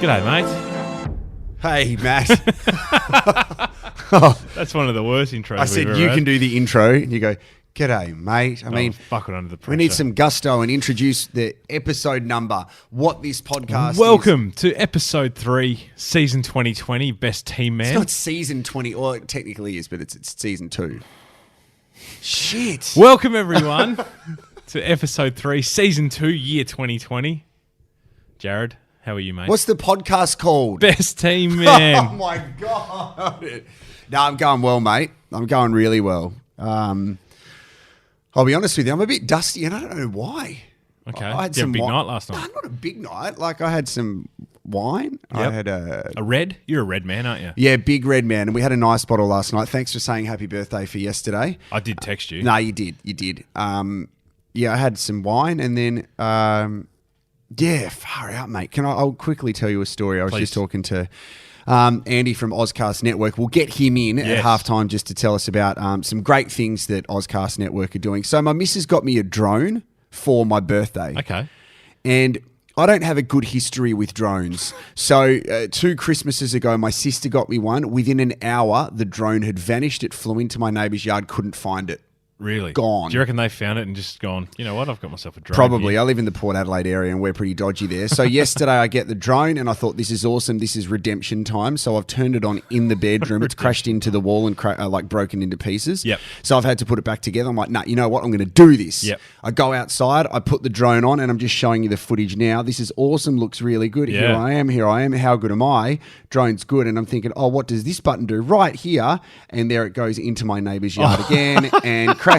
G'day, mate. Hey, Matt. That's one of the worst intros I said you can do the intro. And you go, g'day, mate. I mean, buckled under the pressure. we need some gusto and introduce the episode number, what this podcast Welcome to episode 3, season 2020, Best Team Man. It's not season 20, or it technically is, but it's season 2. Shit. Welcome, everyone, to episode 3, season 2, year 2020. Jared, how are you, mate? What's the podcast called? Best Team Man. Oh, my God. No, I'm going well, mate. I'm going really well. I'll be honest with you, I'm a bit dusty and I don't know why. Okay. I had Did you have some a big wine. night last night? No, not a big night. Like I had some wine. Yep. I had a red? You're a red man, aren't you? Yeah, big red man. And we had a nice bottle last night. Thanks for saying happy birthday for yesterday. I did text you. No, you did. You did. Yeah, I had some wine and then, yeah, far out, mate. I'll quickly tell you a story. I was just talking to Andy from Ozcast Network. We'll get him in at halftime just to tell us about some great things that Ozcast Network are doing. So my missus got me a drone for my birthday. Okay. And I don't have a good history with drones. So 2 Christmases ago, my sister got me one. Within an hour, the drone had vanished. It flew into my neighbour's yard, couldn't find it. Really? Gone. Do you reckon they found it and just gone, you know what, I've got myself a drone Probably. here. I live in the Port Adelaide area and we're pretty dodgy there. So yesterday I get the drone and I thought, this is awesome. This is redemption time. So I've turned it on in the bedroom. It's crashed into the wall and like broken into pieces. Yep. So I've had to put it back together. I'm like, nah, you know what? I'm going to do this. Yep. I go outside. I put the drone on and I'm just showing you the footage now. This is awesome. Looks really good. Yeah. Here I am. How good am I? Drone's good. And I'm thinking, oh, what does this button do? Right here. And there it goes into my neighbour's yard again and crashes.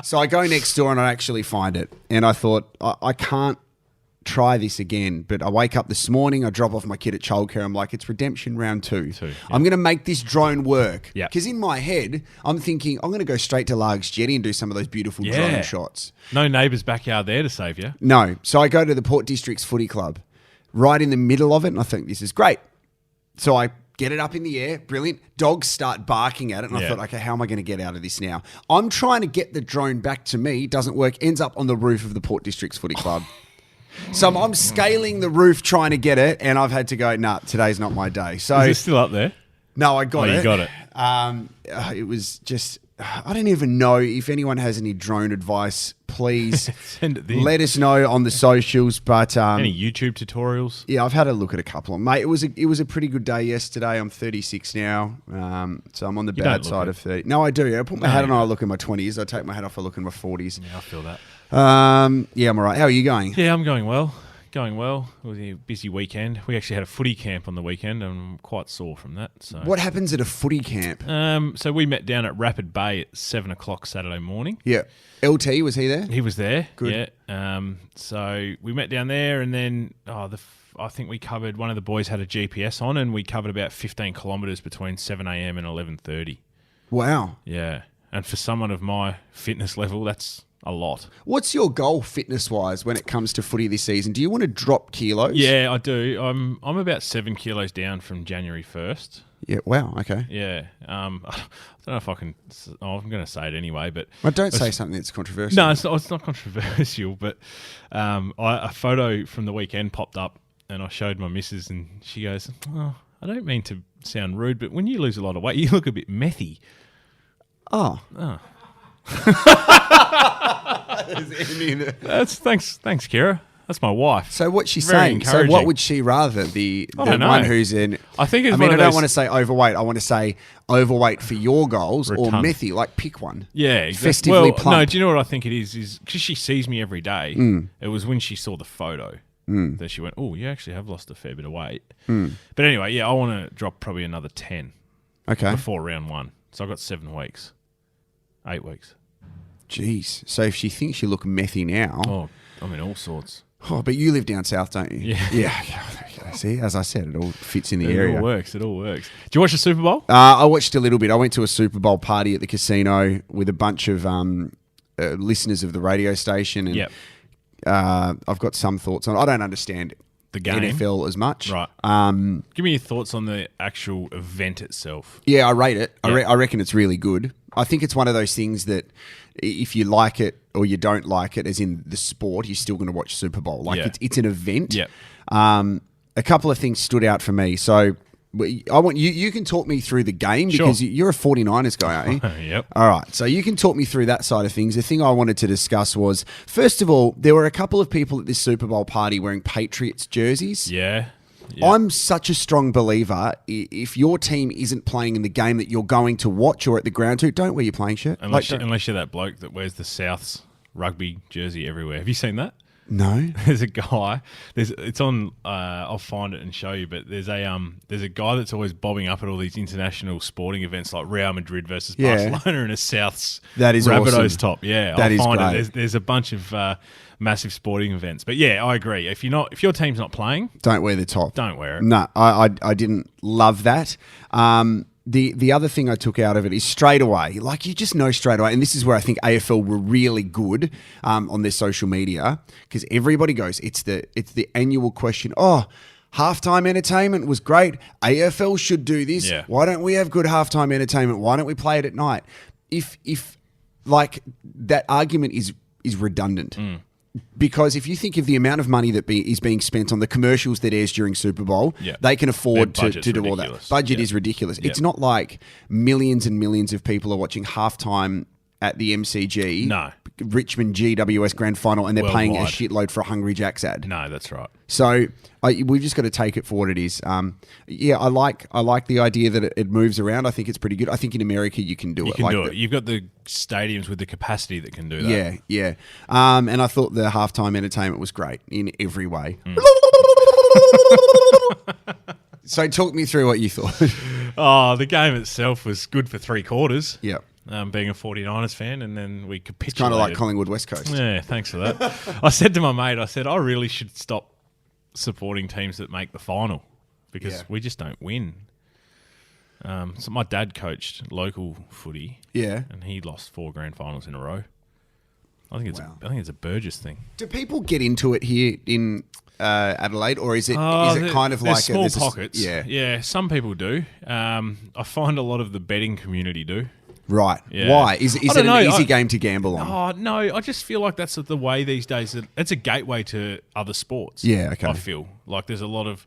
So I go next door and I actually find it. And I thought, I can't try this again. But I wake up this morning, I drop off my kid at childcare. I'm like, it's redemption round 2. I'm going to make this drone work. Yeah. Because in my head, I'm thinking, I'm going to go straight to Largs Jetty and do some of those beautiful drone shots. No neighbour's backyard there to save you. No. So I go to the Port Districts Footy Club, right in the middle of it. And I think, this is great. So I get it up in the air. Brilliant. Dogs start barking at it. And I thought, okay, how am I going to get out of this now? I'm trying to get the drone back to me. Doesn't work. Ends up on the roof of the Port Districts Footy Club. So I'm scaling the roof trying to get it. And I've had to go, nah, today's not my day. So Is it still up there? no, I got it. You got it. It was just, I don't even know if anyone has any drone advice. Please Send it in. let us know on the socials. But Any YouTube tutorials? yeah, I've had a look at a couple of them. Mate, it was a pretty good day yesterday. I'm 36 now, so I'm on the bad don't look side it. of 30. No, I do. I put my hat on, I look in my 20s. I take my hat off, I look in my 40s. Yeah, I feel that. Yeah, I'm all right. How are you going? Yeah, I'm going well. Going well. It was a busy weekend. We actually had a footy camp on the weekend and I'm quite sore from that. So What happens at a footy camp? So we met down at Rapid Bay at 7 o'clock Saturday morning. Yeah. LT, was he there? He was there. Good. Yeah. So we met down there and then I think we covered, one of the boys had a GPS on and we covered about 15 kilometres between 7 a.m. and 11:30. Wow. Yeah. And for someone of my fitness level, that's a lot. What's your goal fitness-wise when it comes to footy this season? Do you want to drop kilos? Yeah, I do. I'm about 7 kilos down from January 1st. Yeah, wow, okay. Yeah. I don't know if I can... I'm going to say it anyway, but... Well, don't say something that's controversial. No, it's not controversial, but a photo from the weekend popped up and I showed my missus and she goes, oh, I don't mean to sound rude, but when you lose a lot of weight, you look a bit methy. Oh. Thanks, Kira. That's my wife. So what's she Very saying? So encouraging. what would she rather? The don't know. one who's in... I think it's I mean, one I of don't those- want to say overweight. I want to say overweight for your goals or Rotund. methy. Like, pick one. Yeah, exactly. Festively well, plump. no, do you know what I think it is? Is because she sees me every day. It was when she saw the photo that she went, oh, you actually have lost a fair bit of weight. But anyway, yeah, I want to drop probably another 10 Okay. before round 1. So I've got 7 weeks. 8 weeks. Jeez. So if she thinks you look methy now... Oh, I mean, all sorts. Oh, but you live down south, don't you? Yeah. Yeah. See, as I said, it all fits in the It area. all works. It all works. Do you watch the Super Bowl? I watched a little bit. I went to a Super Bowl party at the casino with a bunch of listeners of the radio station. And Yep. I've got some thoughts on it. I don't understand The game. NFL as much. Right. Give me your thoughts on the actual event itself. Yeah, I rate it. Yeah. I reckon it's really good. I think it's one of those things that if you like it or you don't like it, as in the sport, you're still going to watch Super Bowl. Like Yeah. it's an event. Yep. a couple of things stood out for me. So I want you. You can talk me through the game because you're a 49ers guy, aren't you? Yep. All right. So you can talk me through that side of things. The thing I wanted to discuss was, first of all, there were a couple of people at this Super Bowl party wearing Patriots jerseys. Yeah. I'm such a strong believer. If your team isn't playing in the game that you're going to watch or at the ground to, don't wear your playing shirt. Unless you're that bloke that wears the South's rugby jersey everywhere. Have you seen that? No. There's a guy. It's on. I'll find it and show you. But there's a guy that's always bobbing up at all these international sporting events like Real Madrid versus Barcelona in a South's Rabbitohs awesome. top. Yeah, that I'll is find great. it. There's a bunch of massive sporting events. But yeah, I agree. If your team's not playing, don't wear the top. Don't wear it. No, I didn't love that. The other thing I took out of it is straight away, like you just know straight away, and this is where I think AFL were really good on their social media because everybody goes, it's the annual question. Oh, halftime entertainment was great. AFL should do this. Yeah. Why don't we have good halftime entertainment? Why don't we play it at night? If like that argument is redundant. Because if you think of the amount of money that is being spent on the commercials that airs during Super Bowl, they can afford to do all that. Budget is ridiculous. It's not like millions and millions of people are watching halftime at the MCG, Richmond GWS Grand Final, and they're paying a shitload for a Hungry Jack's ad. No, that's right. So we've just got to take it for what it is. I like the idea that it moves around. I think it's pretty good. I think in America you can do it. You can do it. You've got the stadiums with the capacity that can do that. Yeah. And I thought the halftime entertainment was great in every way. So talk me through what you thought. Oh, the game itself was good for 3 quarters. Yeah. Being a 49ers fan, and then we capitulated. It's kind of like Collingwood West Coast. Yeah, thanks for that. I said to my mate, I really should stop supporting teams that make the final because we just don't win. So my dad coached local footy. Yeah. And he lost 4 grand finals in a row. I think it's a Burgess thing. Do people get into it here in Adelaide, or is it kind of like small pockets? Yeah. Some people do. I find a lot of the betting community do. Right. Yeah. Why? Is it an easy game to gamble on? Oh, no. I just feel like that's the way these days. It's a gateway to other sports. Yeah, okay. I feel like there's a lot of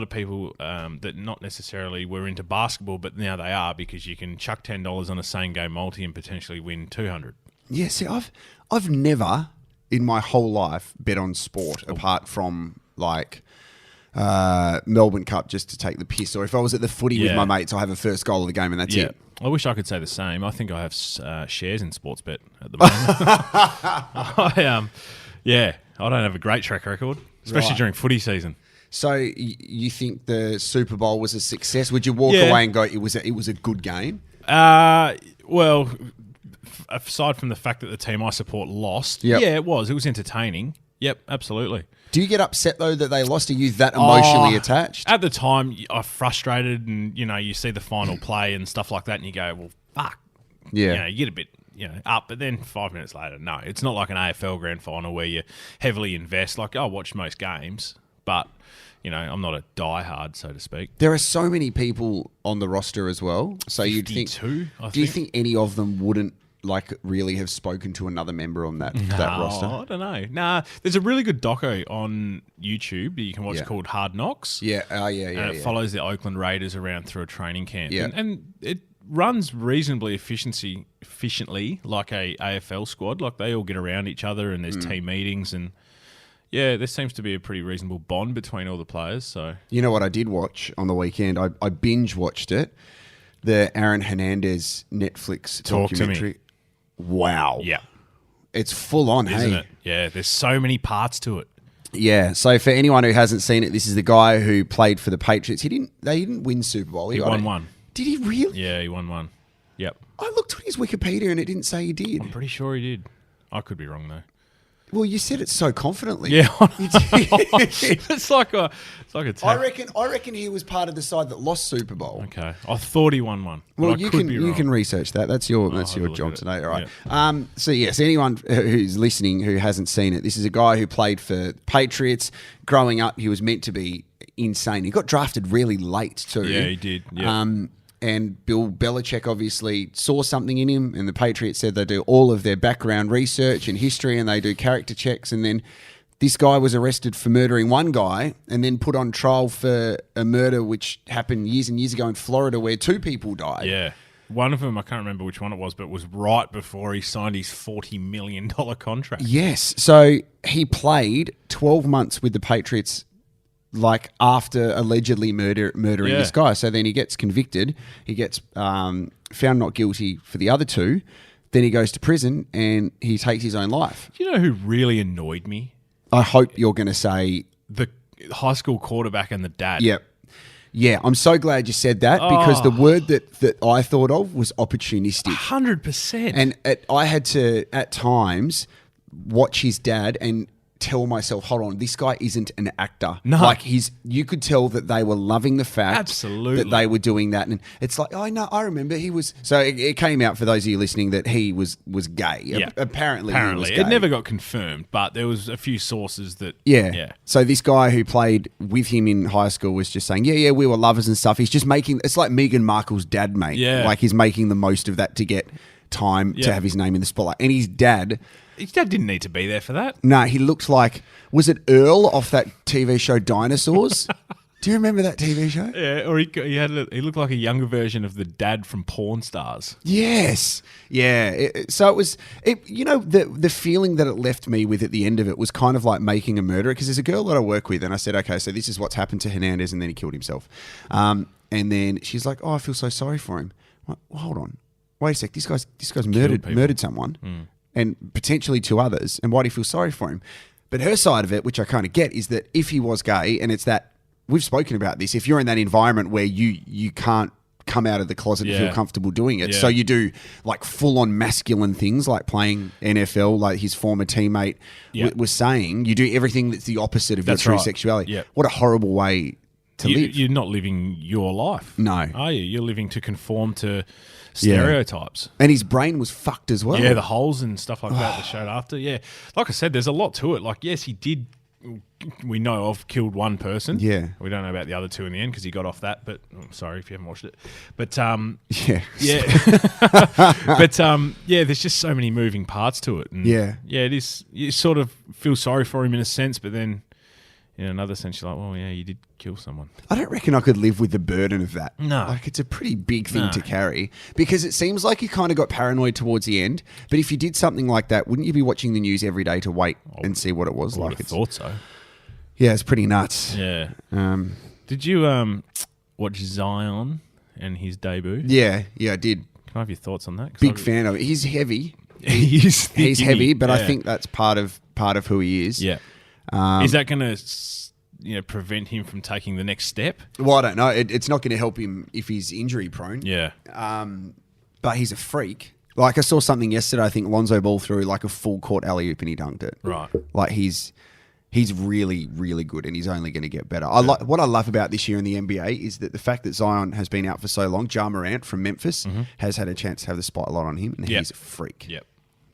people that not necessarily were into basketball, but now they are because you can chuck $10 on a same game multi and potentially win 200. Yeah, see, I've never in my whole life bet on sport apart from like Melbourne Cup just to take the piss, or if I was at the footy with my mates, I have a first goal of the game and that's it. I wish I could say the same. I think I have shares in Sportsbet at the moment. I don't have a great track record, especially during footy season. So you think the Super Bowl was a success? Would you walk away and go, it was a good game? Well, aside from the fact that the team I support lost, it was entertaining. Yep, absolutely. Do you get upset though that they lost? Are you that emotionally attached? At the time, I'm frustrated, and you see the final play and stuff like that, and you go, "Well, fuck." Yeah. You get a bit up, but then 5 minutes later, no, it's not like an AFL grand final where you heavily invest. Like I watch most games, but I'm not a diehard, so to speak. There are so many people on the roster as well. So you'd think, do you think any of them wouldn't really have spoken to another member on that roster? I don't know. Nah, there's a really good doco on YouTube that you can watch called Hard Knocks. Yeah. It follows the Oakland Raiders around through a training camp. Yeah. And it runs reasonably efficiently like a AFL squad. Like they all get around each other and there's team meetings and there seems to be a pretty reasonable bond between all the players. So you know what I did watch on the weekend? I binge watched it. The Aaron Hernandez Netflix documentary. Wow. Yeah. It's full on, isn't it? Yeah, there's so many parts to it. Yeah. So for anyone who hasn't seen it, this is the guy who played for the Patriots. They didn't win Super Bowl. He won one. Did he really? Yeah, he won one. Yep. I looked on his Wikipedia and it didn't say he did. I'm pretty sure he did. I could be wrong though. Well, you said it so confidently. Yeah, it's like a I reckon he was part of the side that lost Super Bowl. Okay, I thought he won one. Well, you can research that. That's your job today. All right. Yeah. So yes, anyone who's listening who hasn't seen it, this is a guy who played for Patriots. Growing up, he was meant to be insane. He got drafted really late too. Yeah, he did. Yeah. And Bill Belichick obviously saw something in him, and the Patriots said they do all of their background research and history, and they do character checks, and then this guy was arrested for murdering one guy and then put on trial for a murder which happened years and years ago in Florida where 2 people died. Yeah. One of them, I can't remember which one it was, but it was right before he signed his $40 million contract. Yes. So he played 12 months with the Patriots, like after allegedly murdering this guy. So then he gets convicted. He gets found not guilty for the other 2. Then he goes to prison and he takes his own life. Do you know who really annoyed me? I hope you're going to say... The high school quarterback and the dad. Yep. Yeah, I'm so glad you said that because the word that I thought of was opportunistic. 100%. And I had to, at times, watch his dad and tell myself, hold on, this guy isn't an actor. No. Like you could tell that they were loving the fact Absolutely. that they were doing that. And it's like, oh, no, I remember he was... So it came out for those of you listening that he was gay. Yeah. Apparently he was gay. It never got confirmed, but there was a few sources that... Yeah. So this guy who played with him in high school was just saying, yeah, we were lovers and stuff. He's just making... It's like Meghan Markle's dad, mate. Yeah. Like he's making the most of that to get time to have his name in the spotlight. And his dad... His dad didn't need to be there for that. No, he looked like... Was it Earl off that TV show Dinosaurs? Do you remember that TV show? Yeah, or he looked like a younger version of the dad from Porn Stars. Yes. Yeah. So it was... the feeling that it left me with at the end of it was kind of like making a murderer, because there's a girl that I work with and I said, okay, so this is what's happened to Hernandez, and then he killed himself. And then she's like, oh, I feel so sorry for him. I'm like, well, hold on. Wait a sec. This guy's murdered someone. And potentially 2 others, and why do you feel sorry for him? But her side of it, which I kind of get, is that if he was gay, and it's that, we've spoken about this, if you're in that environment where you can't come out of the closet and feel comfortable doing it, so you do like full-on masculine things like playing NFL, like his former teammate was saying, you do everything that's the opposite of your true sexuality. Yep. What a horrible way to live. You're not living your life. No. Are you? You're living to conform to stereotypes. And his brain was fucked as well. Yeah, the holes and stuff like that showed after. Yeah. Like I said, there's a lot to it. Like, yes, he did, we know of, killed 1 person. Yeah. We don't know about the other 2 in the end because he got off that, but sorry if you haven't watched it. But, yeah. But, there's just so many moving parts to it. And yeah, it is, you sort of feel sorry for him in a sense, but then in another sense, you're like, well, yeah, you did kill someone. I don't reckon I could live with the burden of that. No. Like, it's a pretty big thing to carry, because it seems like you kind of got paranoid towards the end. But if you did something like that, wouldn't you be watching the news every day to wait and see what it was like? I thought so. Yeah, it's pretty nuts. Yeah. Did you watch Zion and his debut? Yeah, I did. Can I have your thoughts on that? Big fan of it. He's heavy. He's heavy, but I think that's part of who he is. Yeah. Is that going to prevent him from taking the next step? Well, I don't know. It's not going to help him if he's injury prone. Yeah. But he's a freak. Like, I saw something yesterday, I think Lonzo Ball threw like a full court alley-oop and he dunked it. Right. Like, he's really, really good, and he's only going to get better. What I love about this year in the NBA is that the fact that Zion has been out for so long, Ja Morant from Memphis has had a chance to have the spotlight on him, and he's a freak. Yep.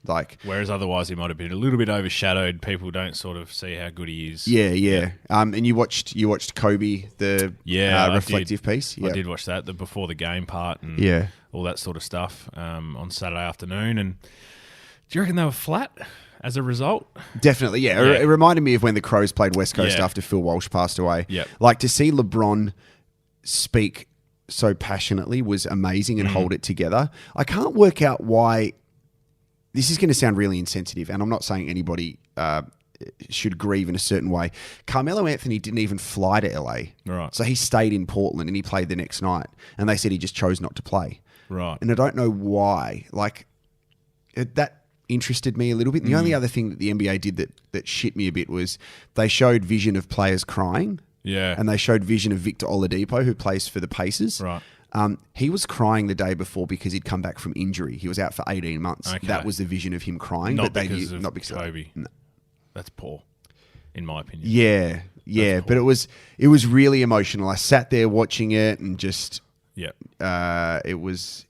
Like, whereas otherwise he might have been a little bit overshadowed. People don't sort of see how good he is. Yeah. And you watched Kobe, the reflective piece. I did watch that, the before the game part, and all that sort of stuff on Saturday afternoon. And do you reckon they were flat as a result? Definitely, yeah. It reminded me of when the Crows played West Coast after Phil Walsh passed away. Yep. Like, to see LeBron speak so passionately was amazing and hold it together. I can't work out why. This is going to sound really insensitive, and I'm not saying anybody should grieve in a certain way. Carmelo Anthony didn't even fly to LA. Right. So he stayed in Portland and he played the next night. And they said he just chose not to play. Right. And I don't know why. Like, that interested me a little bit. The only other thing that the NBA did that shit me a bit was they showed vision of players crying. Yeah. And they showed vision of Victor Oladipo, who plays for the Pacers. Right. He was crying the day before because he'd come back from injury. He was out for 18 months. Okay. That was the vision of him crying. Not but because of not because Kobe. No. That's poor, in my opinion. Yeah. But it was really emotional. I sat there watching it and just it was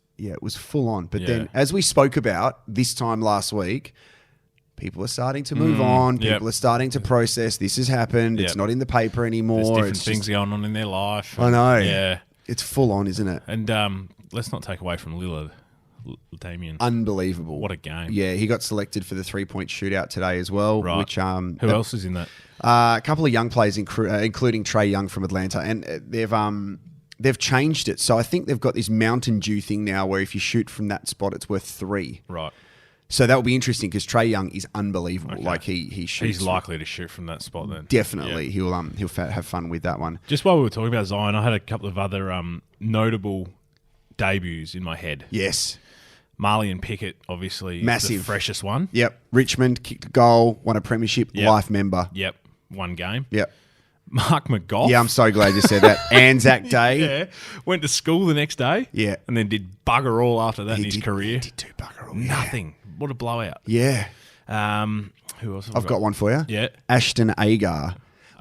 full on. But then, as we spoke about this time last week, people are starting to move on. People are starting to process this has happened. It's not in the paper anymore. There's different things going on in their life. I know. Yeah. It's full on, isn't it? And let's not take away from Lillard. Damien. Unbelievable. What a game. Yeah, he got selected for the 3-point shootout today as well. Right. Which Who else is in that? A couple of young players, including Trey Young from Atlanta, and they've changed it. So I think they've got this Mountain Dew thing now, where if you shoot from that spot, it's worth 3. Right. So that will be interesting because Trey Young is unbelievable. Okay. Like he shoots. He's likely to shoot from that spot then. Definitely, Yeah. he'll have fun with that one. Just while we were talking about Zion, I had a couple of other notable debuts in my head. Yes. Marley and Pickett, obviously, Massive. the freshest one. Yep. Richmond kicked a goal, won a premiership, Yep. life member. Yep. One game. Yep. Mark McGough. Yeah, I'm so glad you said that. Anzac Day. Yeah. Went to school the next day. Yeah. And then did bugger all after that in his career. He did do bugger all. Nothing. What a blowout. Yeah. Who else have I've got one for you. Yeah. Ashton Agar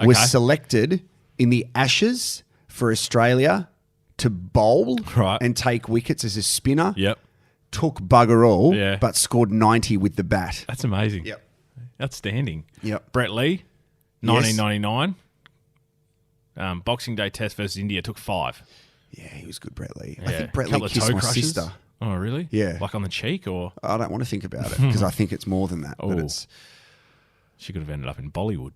was Okay. selected in the Ashes for Australia to bowl Right. and take wickets as a spinner. Yep. Took bugger all, Yeah. but scored 90 with the bat. That's amazing. Yep. Outstanding. Yep. Brett Lee, 1999. Boxing Day Test versus India took 5. Yeah, he was good, Brett Lee. I Yeah. think Brett Lee Couple of kissed toe my crushes. sister. Oh, really? Yeah. Like on the cheek or? I don't want to think about it because I think it's more than that. But Oh. it's She could have ended up in Bollywood.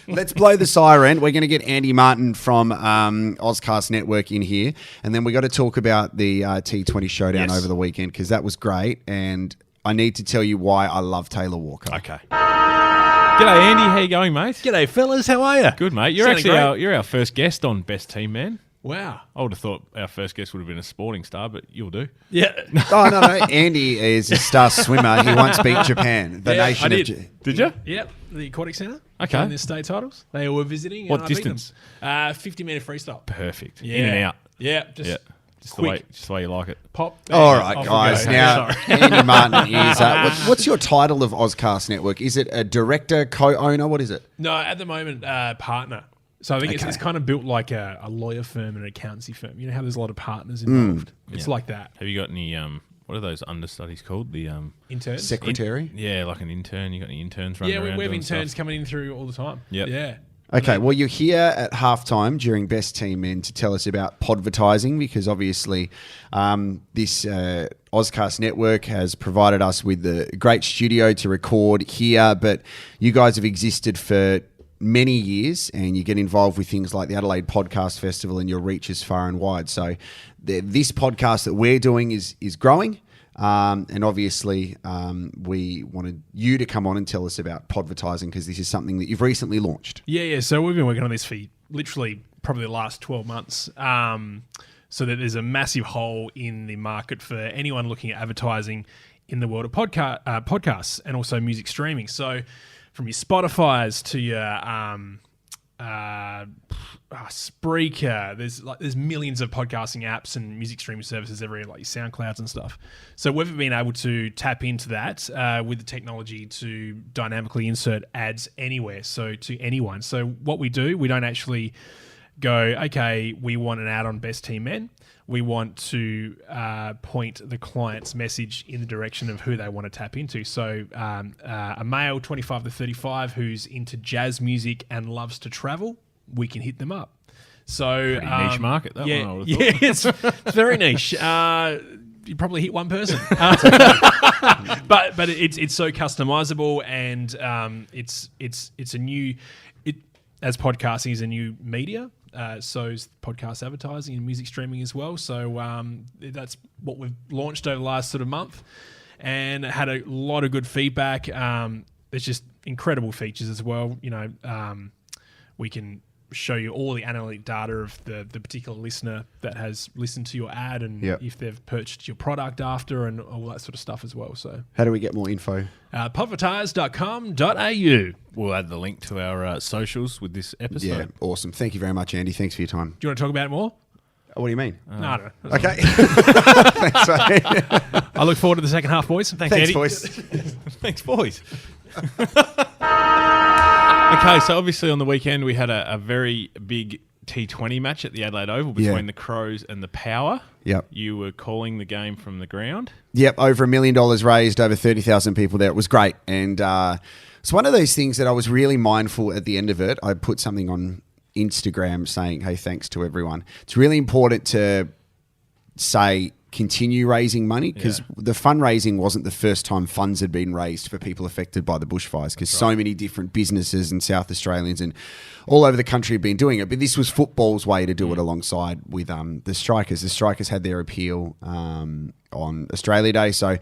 Let's blow the siren. We're going to get Andy Martin from Ozcast Network in here, and then we got to talk about the T20 showdown Yes. over the weekend because that was great, and I need to tell you why I love Taylor Walker. Okay. G'day, Andy. How you going, mate? G'day, fellas. How are you? Good, mate. You're Sounding actually great. you're our first guest on Best Team Man. Wow. I would have thought our first guest would have been a sporting star, but you'll do. Yeah. Oh no, Andy is a star swimmer. He once beat Japan, the Yeah, nation I of. did. Did you? Yep. The Aquatic Centre. Okay. Won their state titles. They were visiting. What and I beat them. distance? 50-meter freestyle. Perfect. Yeah. In and out. Yeah. Just Yeah. Just quick. the way you like it. pop. All right, off we guys. go. Now, Sorry. Andy Martin is. What's your title of Ozcast Network? Is it a director, co-owner? What is it? No, at the moment, partner. So I think Okay. it's kind of built like a lawyer firm and an accountancy firm. You know how there's a lot of partners involved? It's like that. Have you got any what are those understudies called? The Interns. Secretary. yeah, like an intern. You got any interns running Yeah, around? we have doing interns stuff? coming in through all the time. Yep. Yeah. Okay, well, you're here at halftime during Best Team Men to tell us about podvertising because obviously this Ozcast Network has provided us with the great studio to record here, but you guys have existed for many years and you get involved with things like the Adelaide Podcast Festival and your reach is far and wide. So this podcast that we're doing is growing. And obviously, we wanted you to come on and tell us about podvertising because this is something that you've recently launched. Yeah. So we've been working on this for literally probably the last 12 months. So that there's a massive hole in the market for anyone looking at advertising in the world of podcasts and also music streaming. So from your Spotify's to your Spreaker, there's millions of podcasting apps and music streaming services everywhere, like your SoundClouds and stuff. So we've been able to tap into that with the technology to dynamically insert ads anywhere, so to anyone. So what we do, we don't actually go, okay, we want an ad on Best Team Men. We want to point the client's message in the direction of who they want to tap into. So a male 25 to 35 who's into jazz music and loves to travel, we can hit them up. So Pretty niche market, that yeah, one, I would yeah, have it's very niche. You probably hit one person, but it's so customizable and it's a new as podcasting is a new media. So is podcast advertising and music streaming as well. So that's what we've launched over the last sort of month, and it had a lot of good feedback. There's just incredible features as well. You know, we can show you all the analytic data of the particular listener that has listened to your ad and Yep. if they've purchased your product after and all that sort of stuff as well. So How do we get more info? podvertise.com.au. We'll add the link to our socials with this episode. Yeah, awesome. Thank you very much, Andy. Thanks for your time. Do you want to talk about it more? What do you mean? No, I don't know. Okay. Thanks, mate. I look forward to the second half, boys. Thanks, Thanks, Andy. boys. Thanks, boys. Okay, so obviously on the weekend we had a very big T20 match at the Adelaide Oval between Yeah. the Crows and the Power. Yep. You were calling the game from the ground. Yep, over $1 million raised, over 30,000 people there. It was great. And it's one of those things that I was really mindful at the end of it. I put something on Instagram saying, hey, thanks to everyone. It's really important to say continue raising money because the fundraising wasn't the first time funds had been raised for people affected by the bushfires because so many different businesses and South Australians and all over the country have been doing it. But this was football's way to do it alongside with the Strikers. The Strikers had their appeal on Australia Day, so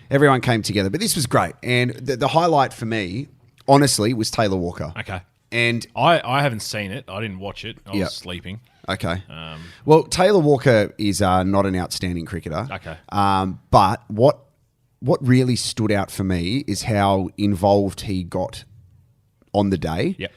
everyone came together. But this was great. And the highlight for me, honestly, was Taylor Walker. Okay. And I haven't seen it. I didn't watch it. I was sleeping. Okay. Well, Taylor Walker is not an outstanding cricketer. Okay. But what really stood out for me is how involved he got on the day. Yep.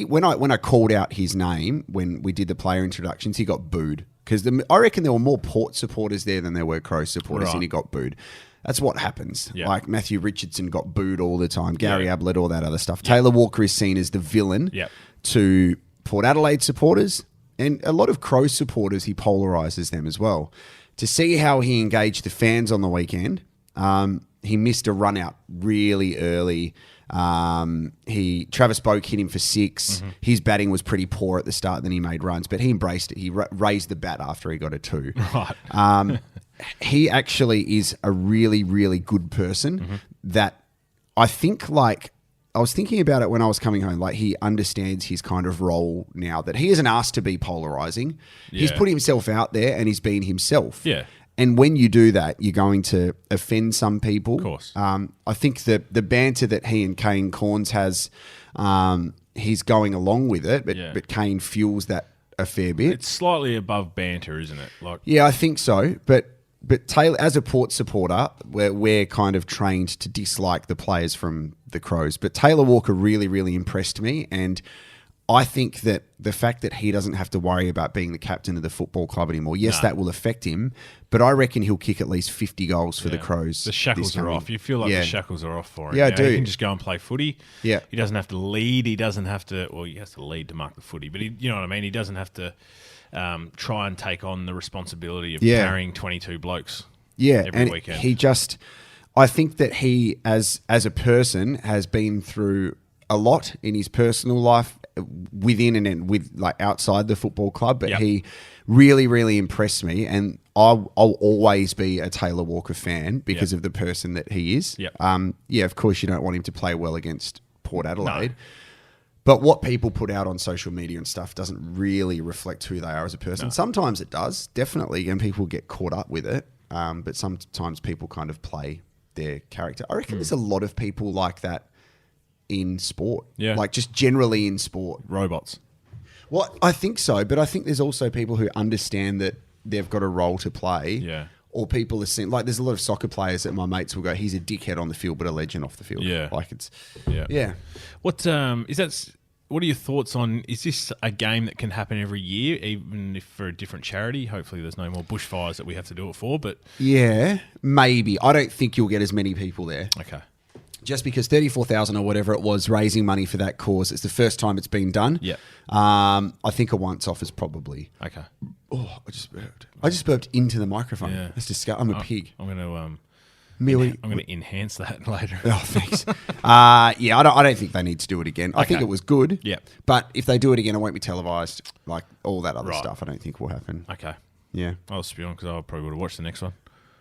When I called out his name when we did the player introductions, he got booed because I reckon there were more Port supporters there than there were Crows supporters, and he got booed. That's what happens. Yep. Like Matthew Richardson got booed all the time, Gary Ablett, all that other stuff. Taylor Walker is seen as the villain to Port Adelaide supporters and a lot of Crows supporters. He polarises them as well. To see how he engaged the fans on the weekend, he missed a run out really early. Travis Boak hit him for 6. Mm-hmm. His batting was pretty poor at the start, then he made runs, but he embraced it. He raised the bat after he got a 2. Right. He actually is a really, really good person that I think, like, I was thinking about it when I was coming home, like he understands his kind of role now that he isn't asked to be polarizing. He's put himself out there and he's been himself. Yeah. And when you do that, you're going to offend some people. Of course. I think that the banter that he and Kane Corns has, he's going along with it, but Kane fuels that a fair bit. It's slightly above banter, isn't it? Like, yeah, I think so. But Taylor, as a Port supporter, we're kind of trained to dislike the players from the Crows. But Taylor Walker really, really impressed me. And I think that the fact that he doesn't have to worry about being the captain of the football club anymore, that will affect him. But I reckon he'll kick at least 50 goals for the Crows. The shackles are off. You feel like the shackles are off for him. Yeah, I do. He can just go and play footy. Yeah. He doesn't have to lead. He doesn't have to, well, he has to lead to mark the footy. But you know what I mean? He doesn't have to try and take on the responsibility of carrying 22 blokes. Yeah, every weekend. He just, I think that he, as a person, has been through a lot in his personal life, within and with like outside the football club. But he really, really impressed me, and I'll always be a Taylor Walker fan because of the person that he is. Yep. Of course, you don't want him to play well against Port Adelaide. No. But what people put out on social media and stuff doesn't really reflect who they are as a person. No. Sometimes it does, definitely, and people get caught up with it. But sometimes people kind of play their character. I reckon there's a lot of people like that in sport. Yeah. Like just generally in sport. Robots. Well, I think so. But I think there's also people who understand that they've got a role to play. Yeah. Or people are seeing, like there's a lot of soccer players that my mates will go, he's a dickhead on the field, but a legend off the field. Yeah. Like it's, yeah. What are your thoughts on, is this a game that can happen every year, even if for a different charity? Hopefully there's no more bushfires that we have to do it for, but... Yeah, maybe. I don't think you'll get as many people there. Okay. Just because 34,000 or whatever it was, raising money for that cause, it's the first time it's been done. Yeah. I think a once-off is probably... Okay. Oh, I just burped into the microphone. Yeah. That's disgusting. I'm a pig. I'm going to... I'm going to enhance that later. Oh, thanks. I don't think they need to do it again. I think it was good. Yeah. But if they do it again, it won't be televised. Like all that other stuff, I don't think will happen. Okay. Yeah. I'll spit on because I probably would have watched the next one.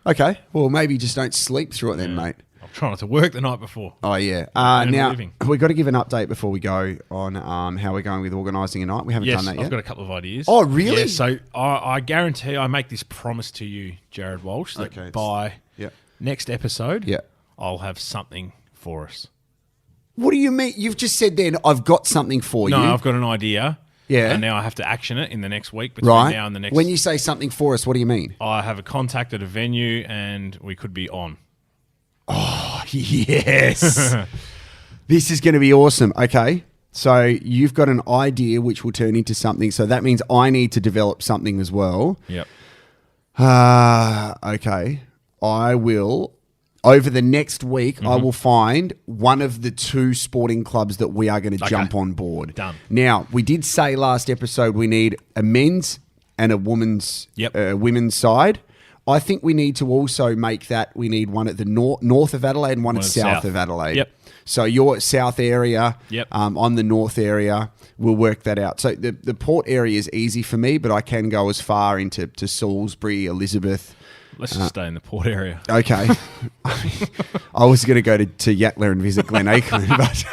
Okay. Well, maybe just don't sleep through it then, mate. I'm trying not to work the night before. Oh, yeah. Now, we've got to give an update before we go on how we're going with organising a night. We haven't done that yet. I've got a couple of ideas. Oh, really? Yeah, so I guarantee I make this promise to you, Jared Walsh, that by next episode, I'll have something for us. What do you mean? You've just said then, I've got something for you. No, I've got an idea. Yeah. And now I have to action it in the next week between now and the next... When you say something for us, what do you mean? I have a contact at a venue and we could be on. Oh, yes. This is going to be awesome. Okay. So you've got an idea which will turn into something. So that means I need to develop something as well. Yep. Okay. I will... Over the next week, I will find one of the 2 sporting clubs that we are going to jump on board. Done. Now, we did say last episode we need a men's and a women's side. I think we need to also make that we need one at the north of Adelaide and one at south of Adelaide. Yep. So you're at south area. Yep. I'm the north area. We'll work that out. So the port area is easy for me, but I can go as far into Salisbury, Elizabeth. Let's just stay in the port area. Okay. I was going to go to Yatala and visit Glen Aitken, but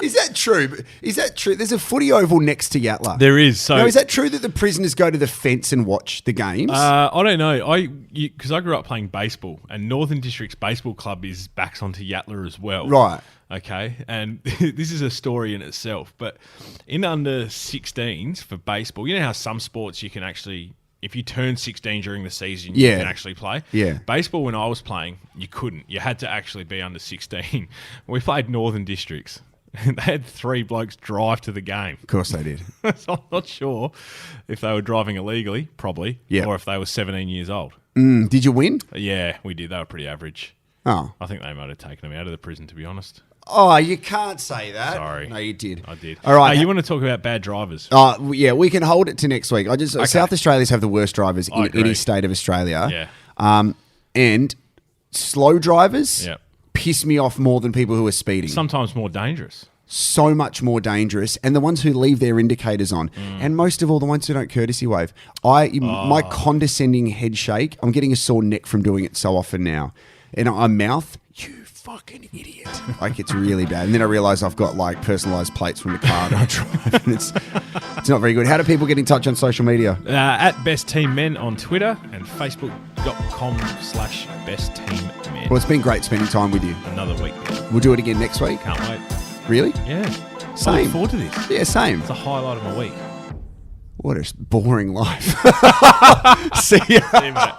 is that true? Is that true? There's a footy oval next to Yatala. There is. So now, is that true that the prisoners go to the fence and watch the games? I don't know. Because I grew up playing baseball, and Northern Districts Baseball Club is backs onto Yatala as well. Right. Okay, and this is a story in itself. But in under 16s for baseball, you know how some sports you can actually, if you turn 16 during the season, you can actually play. Yeah. Baseball, when I was playing, you couldn't. You had to actually be under 16. We played Northern Districts. They had 3 blokes drive to the game. Of course they did. So I'm not sure if they were driving illegally, probably, or if they were 17 years old. Did you win? Yeah, we did. They were pretty average. Oh. I think they might have taken them out of the prison, to be honest. Oh, you can't say that. Sorry. No, you did. I did. All right. You want to talk about bad drivers? Yeah, we can hold it to next week. South Australians have the worst drivers in any state of Australia. Yeah. And slow drivers Yeah. piss me off more than people who are speeding. Sometimes more dangerous. So much more dangerous, and the ones who leave their indicators on, and most of all, the ones who don't courtesy wave. My condescending head shake. I'm getting a sore neck from doing it so often now, and I mouth, "You fucking idiot!" Like it's really bad. And then I realise I've got like personalised plates from the car that I drive, and it's not very good. How do people get in touch on social media? At Best Team Men on Twitter and Facebook.com/BestTeamMen. Well, it's been great spending time with you. Another week. We'll do it again next week. Can't wait. Really? Yeah. Same. I look forward to this. Yeah, same. It's a highlight of my week. What a boring life. See ya. See you, mate.